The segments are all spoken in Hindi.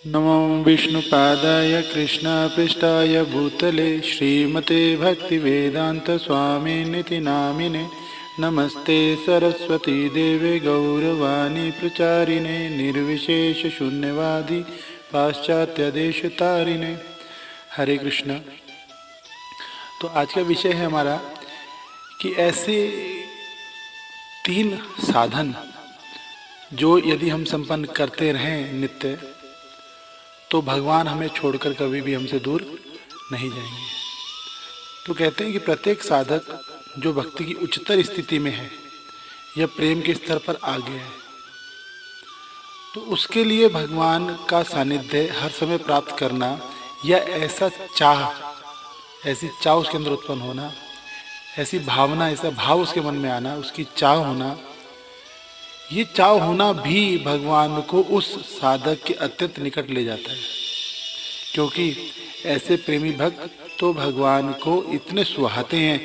नमो विष्णुपादाय कृष्णपृष्ठाय भूतले श्रीमते भक्तिवेदांत स्वामिनिति नामिने। नमस्ते सरस्वती देवे गौरवाणी प्रचारिणे निर्विशेष शून्यवादी पाश्चात्य देश तारिणे। हरे कृष्ण। तो आज का विषय है हमारा कि ऐसे 3 साधन जो यदि हम संपन्न करते रहें नित्य, तो भगवान हमें छोड़कर कभी भी हमसे दूर नहीं जाएंगे। तो कहते हैं कि प्रत्येक साधक जो भक्ति की उच्चतर स्थिति में है या प्रेम के स्तर पर आ गया है, तो उसके लिए भगवान का सानिध्य हर समय प्राप्त करना या ऐसा ऐसी चाह उसके अंदर उत्पन्न होना, ऐसी भावना, ऐसा भाव उसके मन में आना, उसकी चाह होना, ये चाह होना भी भगवान को उस साधक के अत्यंत निकट ले जाता है। क्योंकि ऐसे प्रेमी भक्त तो भगवान को इतने सुहाते हैं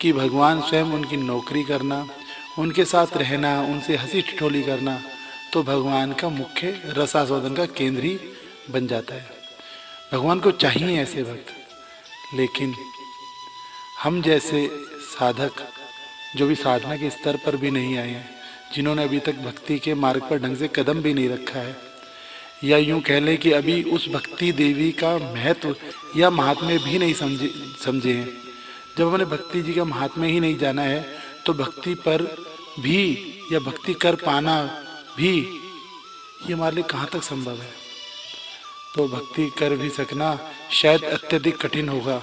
कि भगवान स्वयं उनकी नौकरी करना, उनके साथ रहना, उनसे हंसी ठिठोली करना तो भगवान का मुख्य रसास्वादन का केंद्र ही बन जाता है। भगवान को चाहिए ऐसे भक्त। लेकिन हम जैसे साधक जो भी साधना के स्तर पर भी नहीं आए हैं, जिन्होंने अभी तक भक्ति के मार्ग पर ढंग से कदम भी नहीं रखा है, या यूं कह लें कि अभी उस भक्ति देवी का महत्व या महात्म्य भी नहीं समझे हैं। जब हमने भक्ति जी का महात्म्य ही नहीं जाना है, तो भक्ति पर भी या भक्ति कर पाना भी ये हमारे लिए कहाँ तक संभव है। तो भक्ति कर भी सकना शायद अत्यधिक कठिन होगा।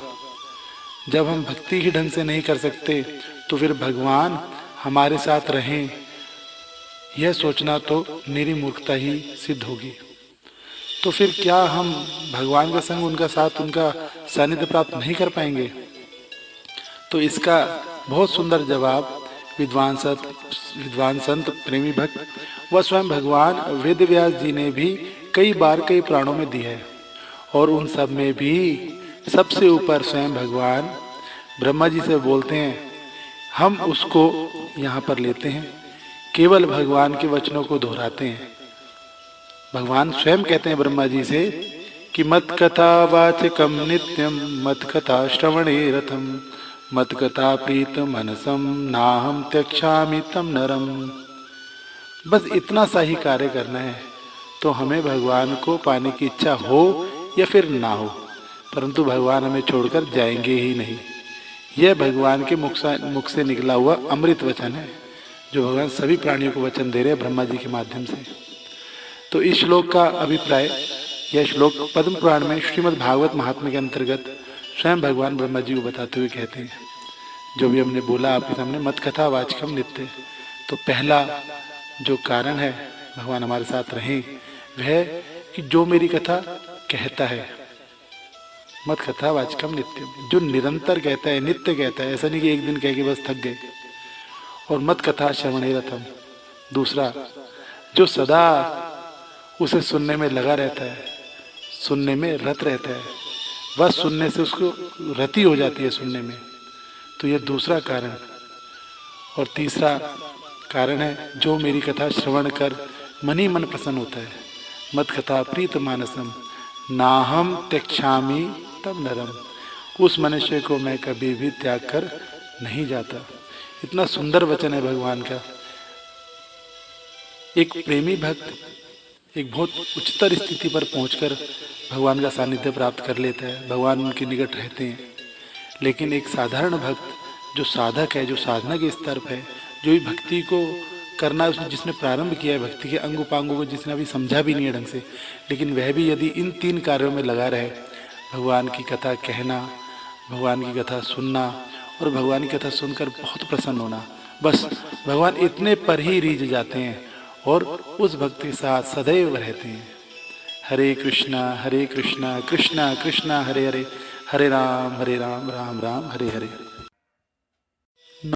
जब हम भक्ति ही ढंग से नहीं कर सकते, तो फिर भगवान हमारे साथ रहें, यह सोचना तो मेरी मूर्खता ही सिद्ध होगी। तो फिर क्या हम भगवान का संग, उनका साथ, उनका सानिध्य प्राप्त नहीं कर पाएंगे? तो इसका बहुत सुंदर जवाब विद्वान संत प्रेमी भक्त व स्वयं भगवान वेद व्यास जी ने भी कई बार कई पुराणों में दिया है। और उन सब में भी सबसे ऊपर स्वयं भगवान ब्रह्मा जी से बोलते हैं। हम उसको यहाँ पर लेते हैं, केवल भगवान के वचनों को दोहराते हैं। भगवान स्वयं कहते हैं ब्रह्मा जी से कि मत कथा वाचकम नित्यम मत कथा श्रवणे रथम मत कथा प्रीत मनसम नाहम त्यक्षामि तम नरम। बस इतना सा ही कार्य करना है, तो हमें भगवान को पाने की इच्छा हो या फिर ना हो, परंतु भगवान हमें छोड़कर जाएंगे ही नहीं। यह भगवान के मुख से निकला हुआ अमृत वचन है, जो भगवान सभी प्राणियों को वचन दे रहे हैं ब्रह्मा जी के माध्यम से। तो इस श्लोक का अभिप्राय, यह श्लोक पद्म पुराण में श्रीमद् भागवत महात्म्य के अंतर्गत स्वयं भगवान ब्रह्मा जी को बताते हुए कहते हैं, जो भी हमने बोला आपके सामने, मत कथा वाचकम नित्य। तो पहला जो कारण है भगवान हमारे साथ रहें, वह कि जो मेरी कथा कहता है, मत कथा वाचकम नित्यम, जो निरंतर कहता है, नित्य कहता है, ऐसा नहीं कि एक दिन कह के बस थक गए। और मत कथा श्रवणे रथम, दूसरा जो सदा उसे सुनने में लगा रहता है, सुनने में रत रहता है, वह सुनने से उसको रति हो जाती है सुनने में। तो यह दूसरा कारण। और तीसरा कारण है जो मेरी कथा श्रवण कर मन ही मन प्रसन्न होता है। मत कथा प्रीत मानसम नाहम त्यक्षामि तम नरम, उस मनुष्य को मैं कभी भी त्याग कर नहीं जाता। इतना सुंदर वचन है भगवान का। एक प्रेमी भक्त एक बहुत उच्चतर स्थिति पर पहुंचकर भगवान का सानिध्य प्राप्त कर लेता है, भगवान उनके निकट रहते हैं। लेकिन एक साधारण भक्त जो साधक है, जो साधना के स्तर पर है, जो भी भक्ति को करना है, जिसने प्रारंभ किया है, भक्ति के अंग उपांगों को जिसने अभी समझा भी नहीं है ढंग से, लेकिन वह भी यदि इन 3 कार्यों में लगा रहे, भगवान की कथा कहना, भगवान की कथा सुनना और भगवान की कथा सुनकर बहुत प्रसन्न होना, बस भगवान इतने पर ही रीझ जाते हैं और उस भक्त के साथ सदैव रहते हैं। हरे कृष्णा कृष्णा कृष्णा हरे हरे, हरे राम राम राम हरे हरे।